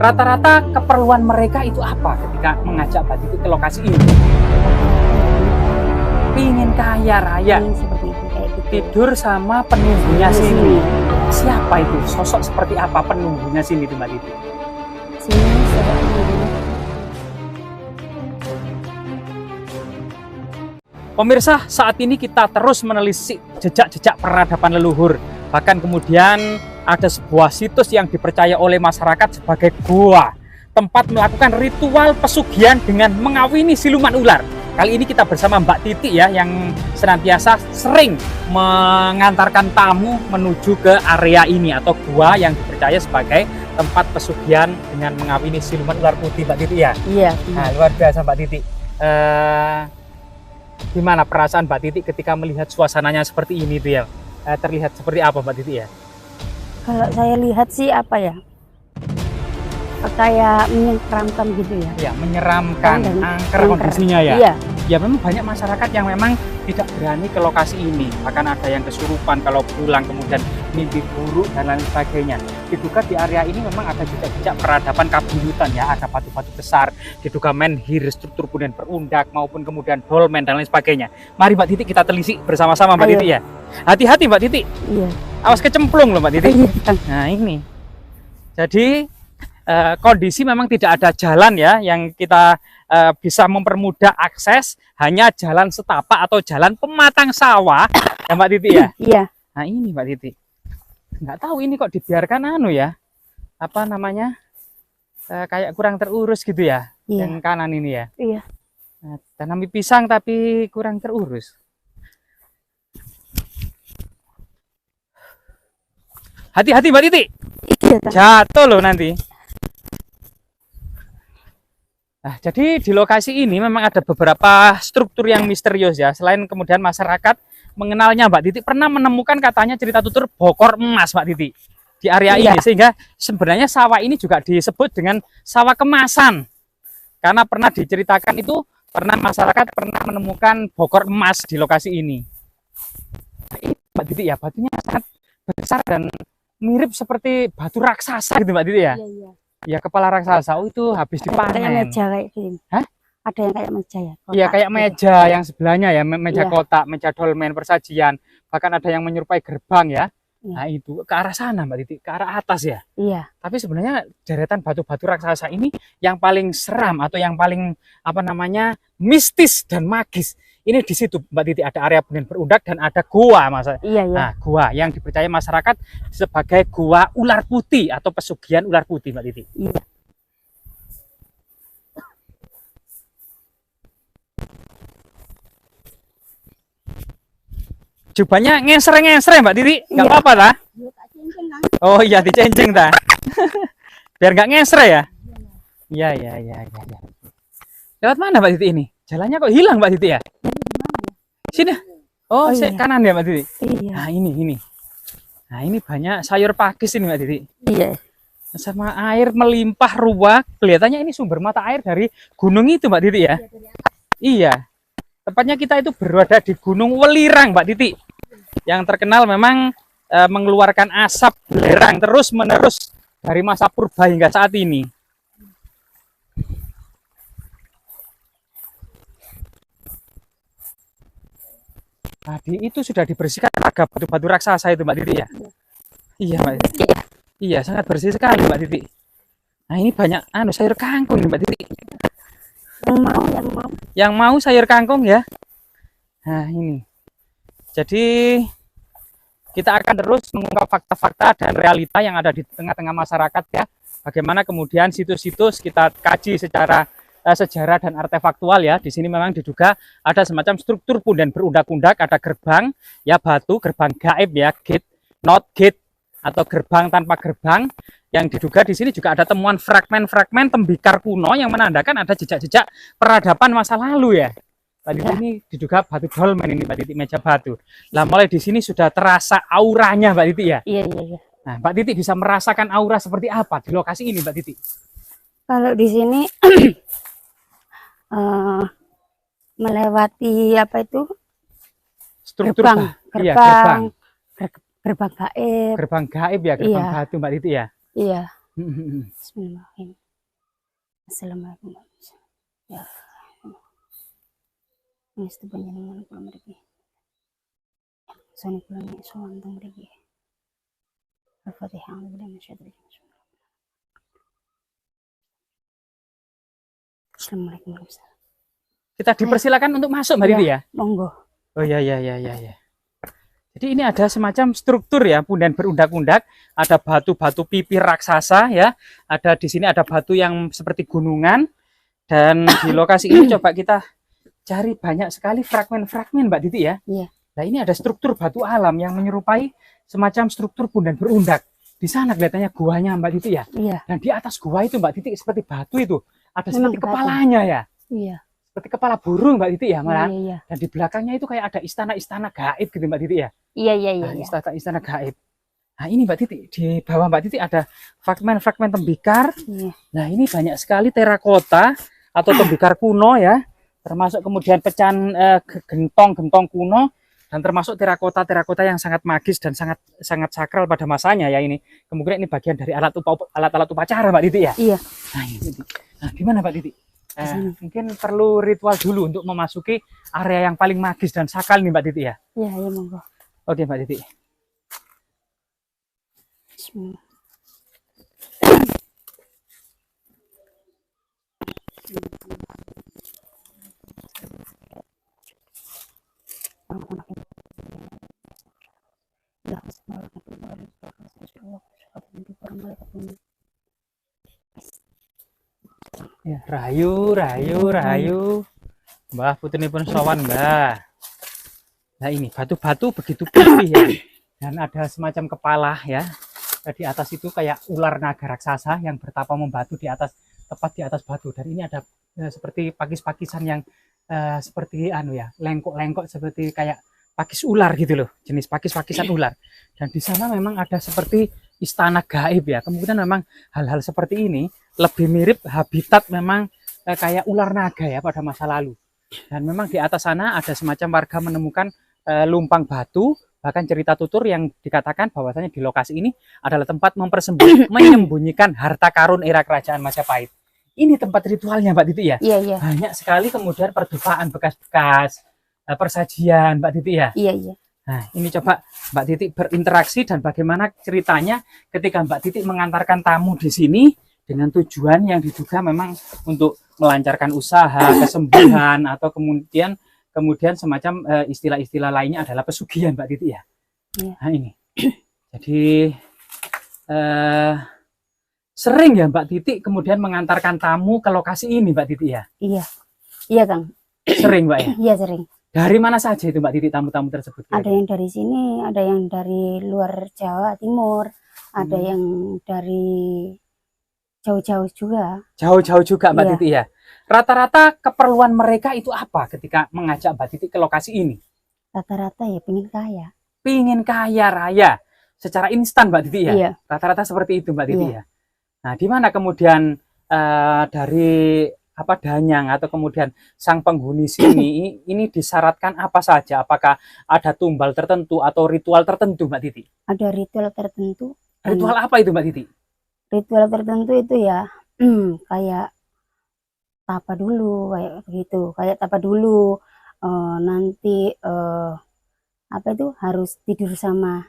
Rata-rata keperluan mereka itu apa ketika mengajak Mbak Titi ke lokasi ini? Ingin kaya raya. Seperti itu, kayak gitu. Tidur sama penunggunya sini. Siapa itu? Sosok seperti apa penunggunya sini tuh Mbak Titi? Sini seperti ini. Pemirsa, saat ini kita terus menelisik jejak-jejak peradaban leluhur. Bahkan kemudian ada sebuah situs yang dipercaya oleh masyarakat sebagai gua, tempat melakukan ritual pesugihan dengan mengawini siluman ular. Kali ini kita bersama Mbak Titi ya, yang senantiasa sering mengantarkan tamu menuju ke area ini atau gua yang dipercaya sebagai tempat pesugihan dengan mengawini siluman ular putih, Mbak Titi ya. Iya. Nah, luar biasa Mbak Titi. Gimana perasaan Mbak Titi ketika melihat suasananya seperti ini tuh ya? Terlihat seperti apa Mbak Titi ya? Kalau saya lihat sih apa ya? Kayak menyeramkan gitu ya. Ya, menyeramkan, angker kondisinya ya. Iya. Ya memang banyak masyarakat yang memang tidak berani ke lokasi ini. Bahkan ada yang kesurupan kalau pulang, kemudian mimpi buruk dan lain sebagainya. Diduga di area ini memang ada jejak-jejak peradaban kabuyutan ya. Ada batu-batu besar, diduga menhir, struktur punden berundak, maupun kemudian dolmen dan lain sebagainya. Mari Mbak Titi kita telisik bersama-sama Mbak Titi ya. Hati-hati Mbak Titi. Iya. Awas kecemplung loh Mbak Titi. Iya. Nah ini. Jadi kondisi memang tidak ada jalan ya yang kita bisa mempermudah akses, hanya jalan setapak atau jalan pematang sawah ya Mbak Titi ya. Iya. Nah ini Mbak Titi, nggak tahu ini kok dibiarkan anu ya, apa namanya, kayak kurang terurus gitu ya. Iya. Yang kanan ini ya. Iya. Nah, tanami pisang tapi kurang terurus. Hati-hati Mbak Titi, Iya. jatuh loh nanti. Nah, jadi di lokasi ini memang ada beberapa struktur yang misterius ya. Selain kemudian masyarakat mengenalnya, Mbak Titi pernah menemukan katanya cerita tutur bokor emas Mbak Titi di area ini. Sehingga sebenarnya sawah ini juga disebut dengan sawah kemasan. Karena pernah diceritakan itu, masyarakat pernah menemukan bokor emas di lokasi ini. Nah, ini Mbak Titi ya, batunya sangat besar dan mirip seperti batu raksasa gitu Mbak Titi ya. Iya, iya. Ya, kepala raksasa. Oh, itu habis dipanen. Kayak meja kayak gini. Hah? Ada yang kayak meja ya. Iya, kayak meja yang sebelahnya ya, meja kotak, meja dolmen, persajian. Bahkan ada yang menyerupai gerbang ya. Iya. Nah, itu ke arah sana Mbak Titi, ke arah atas ya. Iya. Tapi sebenarnya deretan batu-batu raksasa ini yang paling seram atau yang paling apa namanya, mistis dan magis. Ini di situ Mbak Titi ada area punden berundak dan ada gua Mas. Iya, iya. Nah, gua yang dipercaya masyarakat sebagai gua ular putih atau pesugihan ular putih Mbak Titi. Iya. Jubahnya ngeser-ngeser Mbak Titi, nggak Iya. apa-apa lah. Oh iya, dicenceng dah. Biar nggak ngeser ya. Iya, iya, iya, iya. Lewat mana Mbak Titi ini? Jalannya kok hilang Mbak Titi ya? Sini. Oh, iya. kanan ya Mbak Titi. Iya. Nah, ini. Nah, ini banyak sayur pakis ini Mbak Titi. Iya. Sama air melimpah ruah. Kelihatannya ini sumber mata air dari gunung itu Mbak Titi ya. Iya. Tepatnya kita itu berada di Gunung Welirang Mbak Titi. Yang terkenal memang mengeluarkan asap belerang terus-menerus dari masa purba hingga saat ini. Tadi itu sudah dibersihkan agak batu-batu raksasa itu Mbak Titi ya. Iya Mbak Titi. Iya, sangat bersih sekali Mbak Titi. Nah, ini banyak sayur kangkung nih Mbak Titi. Yang mau sayur kangkung ya. Nah, ini. Jadi kita akan terus mengungkap fakta-fakta dan realita yang ada di tengah-tengah masyarakat ya. Bagaimana kemudian situs-situs kita kaji secara sejarah dan artefaktual ya. Di sini memang diduga ada semacam struktur punden berundak-undak, ada gerbang ya, batu, gerbang gaib ya, gate, not gate atau gerbang tanpa gerbang. Yang diduga di sini juga ada temuan fragmen-fragmen tembikar kuno yang menandakan ada jejak-jejak peradaban masa lalu ya. Tadi ini diduga batu dolmen ini Mbak Titi, meja batu. Nah, mulai di sini sudah terasa auranya Mbak Titi ya. Iya, iya, iya. Nah, Mbak Titi bisa merasakan aura seperti apa di lokasi ini Mbak Titi? Kalau di sini melewati apa itu? Struktur gerbang, iya, gerbang gaib. Gerbang gaib ya, gerbang batu Mbak Titi ya. Iya. Bismillahirrahmanirrahim. Assalamualaikum. Ya, ini panjenengan kula mriki. Sone kula nek sowan teng mriki. Al-Fatihah. Assalamualaikum. Kita dipersilakan untuk masuk Mbak Titi ya. Monggo. Oh ya. Jadi ini ada semacam struktur ya, punden berundak-undak, ada batu-batu pipih raksasa ya, ada di sini ada batu yang seperti gunungan, dan di lokasi ini coba kita cari banyak sekali fragmen-fragmen Mbak Titi ya. Iya. Nah ini ada struktur batu alam yang menyerupai semacam struktur punden berundak. Di sana kelihatannya guanya Mbak Titi ya. Iya. Dan di atas gua itu Mbak Titi seperti batu itu, ada Memang seperti batu. kepalanya ya. Iya. Seperti kepala burung Mbak Titi ya malah. Iya. Dan di belakangnya itu kayak ada istana-istana gaib gitu Mbak Titi ya. Iya. Nah, istana gaib. Nah ini Mbak Titi, di bawah Mbak Titi ada fragmen-fragmen tembikar. Iya. Nah ini banyak sekali terakota atau tembikar kuno ya, termasuk kemudian pecahan gentong-gentong kuno, dan termasuk terakota yang sangat magis dan sangat sakral pada masanya ya ini. Kemungkinan ini bagian dari alat-alat upacara Mbak Titi ya. Iya. Nah, ini. Nah gimana Mbak Titi? Mungkin perlu ritual dulu untuk memasuki area yang paling magis dan sakral nih Mbak Titi ya. Iya, monggo. Oke Mbak Titi. Bismillah. Ya, rayu. Mbah putunipun sowan, Mbah. Nah, ini batu-batu begitu putih ya. Dan ada semacam kepala ya. Di atas itu kayak ular naga raksasa yang bertapa membatu di atas, tepat di atas batu. Dan ini ada seperti pakis-pakisan yang seperti lengkok-lengkok seperti kayak pakis ular gitu loh, jenis pakis-pakisan ular. Dan di sana memang ada seperti istana gaib ya. Kemungkinan memang hal-hal seperti ini lebih mirip habitat memang kayak ular naga ya pada masa lalu. Dan memang di atas sana ada semacam warga menemukan lumpang batu, bahkan cerita tutur yang dikatakan bahwasanya di lokasi ini adalah tempat menyembunyikan harta karun era kerajaan Majapahit. Ini tempat ritualnya Mbak Titi ya. Iya. Banyak sekali kemudian perdukaan bekas-bekas persajian Mbak Titi ya. Iya. Nah ini coba Mbak Titi berinteraksi dan bagaimana ceritanya ketika Mbak Titi mengantarkan tamu di sini dengan tujuan yang diduga memang untuk melancarkan usaha, kesembuhan, atau kemudian semacam istilah-istilah lainnya adalah pesugihan Mbak Titi ya. Iya. Nah ini jadi sering ya Mbak Titi kemudian mengantarkan tamu ke lokasi ini Mbak Titi ya. Iya Kang. Sering Mbak ya. Iya sering. Dari mana saja itu Mbak Titi tamu-tamu tersebut? Ada yang dari sini, ada yang dari luar Jawa Timur, ada yang dari jauh-jauh juga. Jauh-jauh juga Mbak Iya. Titi ya. Rata-rata keperluan mereka itu apa ketika mengajak Mbak Titi ke lokasi ini? Rata-rata ya pengen kaya. Pingin kaya raya secara instan Mbak Titi ya. Iya. Rata-rata seperti itu Mbak Titi Iya. ya. Nah, di mana kemudian dari Danyang atau kemudian sang penghuni sini ini disyaratkan apa saja? Apakah ada tumbal tertentu atau ritual tertentu Mbak Titi? Ada ritual tertentu. Ritual apa itu Mbak Titi? Ritual tertentu itu ya kayak tapa dulu, kayak begitu. Kayak tapa dulu, nanti apa itu harus tidur sama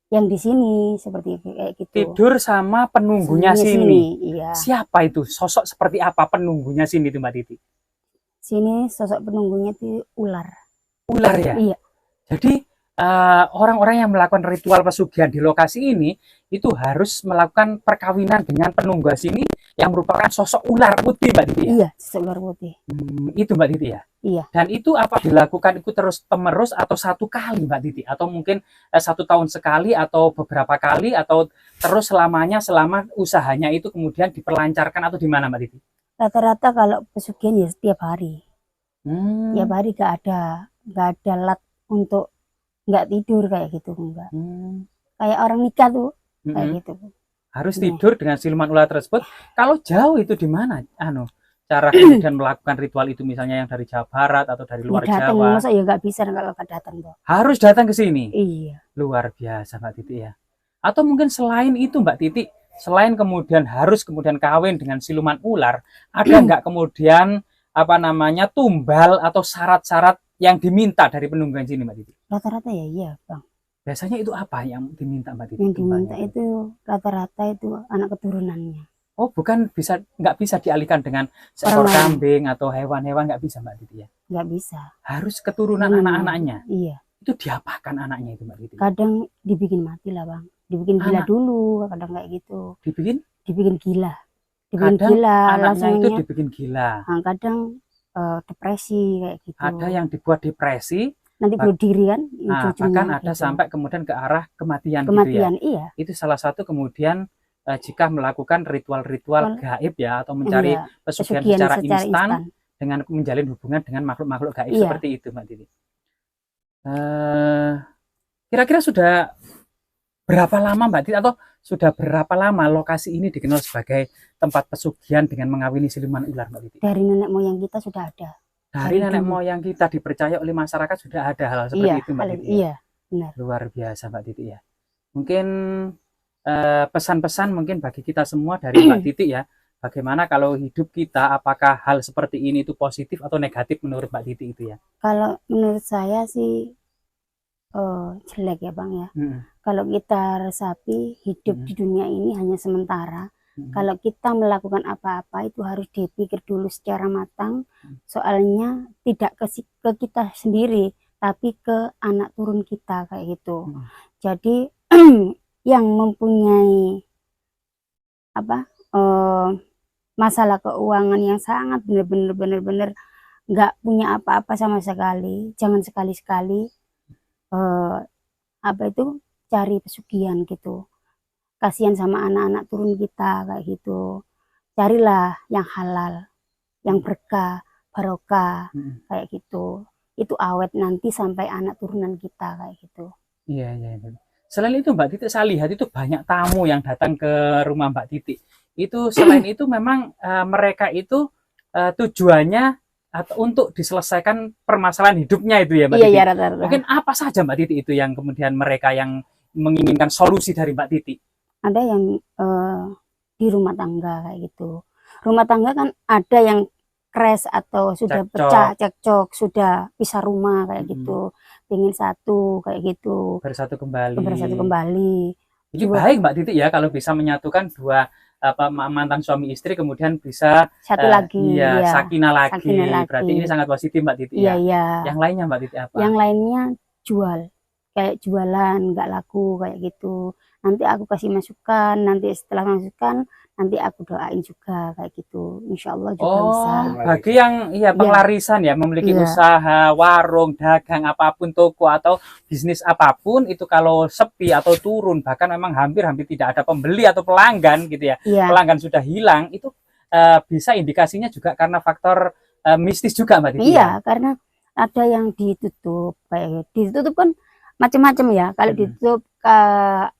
yang di sini seperti kayak gitu. Tidur sama penunggunya sini. Iya. Siapa itu? Sosok seperti apa penunggunya sini itu Mbak Titi? Sini sosok penunggunya itu ular. Ular ya? Iya. Jadi orang-orang yang melakukan ritual pesugihan di lokasi ini itu harus melakukan perkawinan dengan penunggu sini yang merupakan sosok ular putih Mbak Titi ya? Iya, sosok ular putih. Itu Mbak Titi ya? Iya. Dan itu apa dilakukan itu terus penerus atau satu kali Mbak Titi? Atau mungkin 1 tahun sekali atau beberapa kali atau terus selamanya selama usahanya itu kemudian diperlancarkan atau di mana Mbak Titi? Rata-rata kalau pesugihan ya setiap hari. Tiap hari gak ada lat untuk nggak tidur kayak gitu enggak. Kayak orang nikah tuh kayak gitu. Harus tidur dengan siluman ular tersebut. Kalau jauh itu di mana? Cara kemudian melakukan ritual itu misalnya yang dari Jawa Barat atau dari luar datang, Jawa. masa ya nggak bisa kalau nggak datang tuh. Harus datang ke sini. Iya. Luar biasa Mbak Titi ya. Atau mungkin selain itu Mbak Titi selain kemudian harus kemudian kawin dengan siluman ular, ada nggak kemudian apa namanya tumbal atau syarat-syarat yang diminta dari penunggang sini Mbak Titi? Rata-rata ya iya Bang. Biasanya itu apa yang diminta Mbak Titi? Yang diminta tumbalnya itu rata-rata itu anak keturunannya. Oh, bukan nggak bisa dialihkan dengan Orang seekor lain kambing atau hewan-hewan, nggak bisa Mbak Titi ya? nggak bisa. Harus keturunan Turunannya. anak-anaknya. Iya. Itu diapakan anaknya itu Mbak Titi? Kadang dibikin mati lah Bang. Dibikin gila Anak dulu, kadang kayak gitu. dibikin Dibikin gila. Dibikin kadang gila anaknya langsung itu ya. dibikin gila. Nah, kadang depresi kayak gitu. Ada yang dibuat depresi, Nanti bunuh diri kan nah, ujung-ujungnya bahkan ada gitu. sampai kemudian ke arah kematian, Kematian, gitu iya. ya. Itu salah satu kemudian jika melakukan ritual-ritual gaib ya, atau mencari Iya, pesugihan pesugihan secara secara instan instan. dengan menjalin hubungan dengan makhluk-makhluk gaib Iya. seperti itu Mbak Titi. Kira-kira sudah berapa lama Mbak Titi, atau sudah berapa lama lokasi ini dikenal sebagai tempat pesugihan dengan mengawini siluman ular Mbak Titi? Dari nenek moyang kita sudah ada. Dari nenek dulu. moyang kita dipercaya oleh masyarakat sudah ada hal seperti Iya, itu Mbak Titi. iya, benar. Luar biasa Mbak Titi ya. Mungkin pesan-pesan mungkin bagi kita semua dari Mbak Titi ya. Bagaimana kalau hidup kita, apakah hal seperti ini itu positif atau negatif menurut Mbak Titi itu ya? Kalau menurut saya sih jelek ya Bang ya. Kalau kita resapi hidup di dunia ini hanya sementara. Kalau kita melakukan apa-apa itu harus dipikir dulu secara matang. Soalnya tidak ke kita sendiri, tapi ke anak turun kita kayak gitu. Jadi yang mempunyai apa masalah keuangan yang sangat benar-benar nggak punya apa-apa sama sekali, jangan sekali-sekali apa itu cari pesugihan gitu. Kasihan sama anak-anak turun kita kayak gitu. Carilah yang halal, yang berkah, barokah kayak gitu. Itu awet nanti sampai anak turunan kita kayak gitu. Iya, iya. Selain itu Mbak Titi, saya lihat itu banyak tamu yang datang ke rumah Mbak Titi. Itu selain itu memang mereka itu tujuannya atau untuk diselesaikan permasalahan hidupnya itu ya Mbak Titi. Iya, rata-rata. Mungkin apa saja Mbak Titi itu yang kemudian mereka yang menginginkan solusi dari Mbak Titi? Ada yang di rumah tangga kayak gitu. Rumah tangga kan ada yang crash atau sudah pecah, cekcok, sudah pisah rumah kayak gitu. Pengen satu kayak gitu. Bersatu kembali. Bersatu kembali. Ini baik Mbak Titi ya kalau bisa menyatukan dua mantan suami istri kemudian bisa satu lagi ya, sakinah lagi. Sakinah lagi. Berarti ini sangat positif Mbak Titi ya. Iya. Yang lainnya Mbak Titi apa? Yang lainnya jual. Kayak jualan nggak laku kayak gitu. Nanti aku kasih masukan, nanti setelah masukan nanti aku doain juga kayak gitu. Insya Allah juga bisa. Bagi yang penglarisan ya, memiliki usaha, warung, dagang, apapun, toko atau bisnis apapun itu kalau sepi atau turun, bahkan memang hampir tidak ada pembeli atau pelanggan gitu ya. Pelanggan sudah hilang, itu bisa indikasinya juga karena faktor mistis juga Mbak Titi. Iya, karena ada yang ditutup, kayak ditutup kan macam-macam ya. Kalau ditutup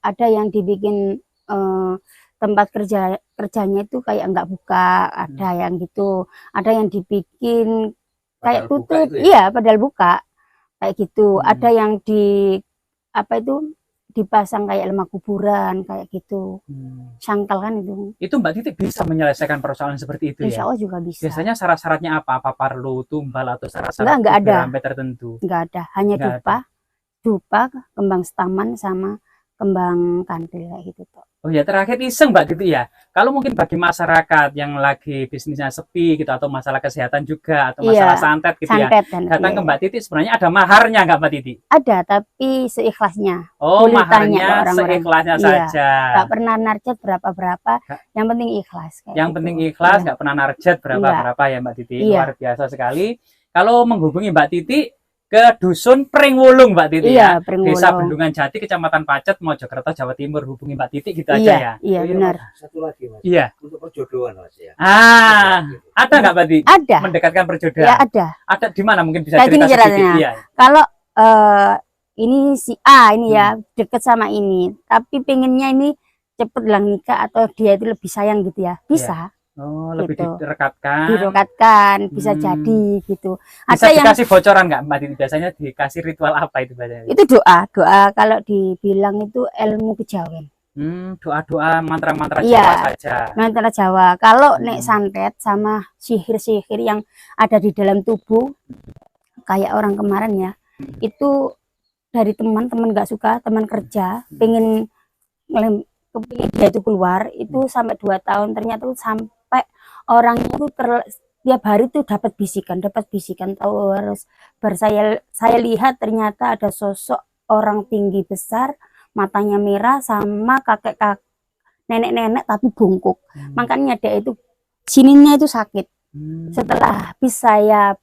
ada yang dibikin tempat kerjanya itu kayak nggak buka, ada yang gitu, ada yang dibikin kayak tutup, iya padahal buka kayak gitu. Ada yang di apa itu dipasang kayak lemah kuburan kayak gitu, sangkal kan itu. Itu Mbak Titi bisa menyelesaikan persoalan seperti itu ya? Insya Allah juga bisa. Biasanya syarat-syaratnya apa? Apa perlu tumbal atau syarat-syarat sampai tertentu? Nggak ada, hanya dupa, kembang setaman sama kembang kandil kayak gitu tuh. Oh ya, terakhir iseng Mbak Titi ya. Kalau mungkin bagi masyarakat yang lagi bisnisnya sepi gitu atau masalah kesehatan juga atau masalah santet gitu datang ke Mbak Titi, sebenarnya ada maharnya nggak Mbak Titi? Ada, tapi seikhlasnya. Oh, maharnya seikhlasnya saja. Nggak pernah narjet berapa-berapa, yang penting ikhlas. Yang penting ikhlas, nggak pernah narjet berapa-berapa ya Mbak Titi. Luar biasa sekali. Kalau menghubungi Mbak Titi ke dusun Pringwulung Mbak Titi ya, Desa Bendungan Jati, Kecamatan Pacet, Mojokerto, Jawa Timur. Hubungi Mbak Titi gitu aja ya. Iya benar. Satu lagi Mas. Iya. Untuk perjodohan Mas ya. Ada nggak Mbak Titi? Ada. Mendekatkan perjodohan. Ya ada. Ada di mana mungkin bisa cerita sedikit? Iya. Kalau ini si A ini ya deket sama ini, tapi pengennya ini cepet lang nikah atau dia itu lebih sayang gitu ya, bisa. Oh, lebih gitu. direkatkan, bisa jadi gitu. Bisa dikasih bocoran nggak Mbak Titi? Biasanya dikasih ritual apa itu biasanya? Itu doa. Kalau dibilang itu ilmu kejawen. Doa-doa mantra-mantra Iya. Jawa saja. Mantra Jawa. Kalau nek Hmm. santet sama sihir-sihir yang ada di dalam tubuh, kayak orang kemarin ya, itu dari teman-teman nggak suka, teman kerja, pengen kepingin dia itu keluar, itu sampai 2 tahun, ternyata tuh sampai orang itu tiap hari tuh dapat bisikan, tahu harus saya lihat ternyata ada sosok orang tinggi besar, matanya merah sama kakek nenek-nenek tapi bungkuk. Makanya dia itu sininya itu sakit. Setelah habis saya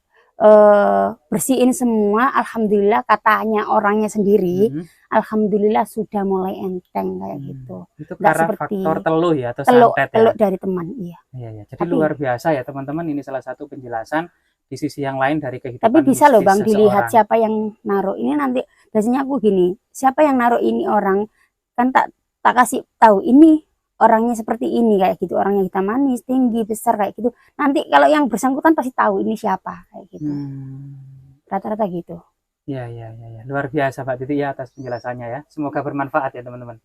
bersihin semua, alhamdulillah katanya orangnya sendiri, alhamdulillah sudah mulai enteng kayak gitu. Itu Nggak karena seperti faktor teluh ya atau teluk santet ya. teluk dari teman, iya. Iya, ya. Jadi Tapi- luar biasa ya teman-teman, ini salah satu penjelasan di sisi yang lain dari kehidupan Tapi bisa loh mistis Bang dilihat seseorang. siapa yang naruh ini. Nanti biasanya aku gini, siapa yang naruh ini orang, kan tak kasih tahu ini orangnya seperti ini kayak gitu, orangnya hitam manis, tinggi, besar kayak gitu. Nanti kalau yang bersangkutan pasti tahu ini siapa kayak gitu. Rata-rata gitu. Ya, luar biasa Mbak Titi ya atas penjelasannya ya. Semoga bermanfaat ya teman-teman.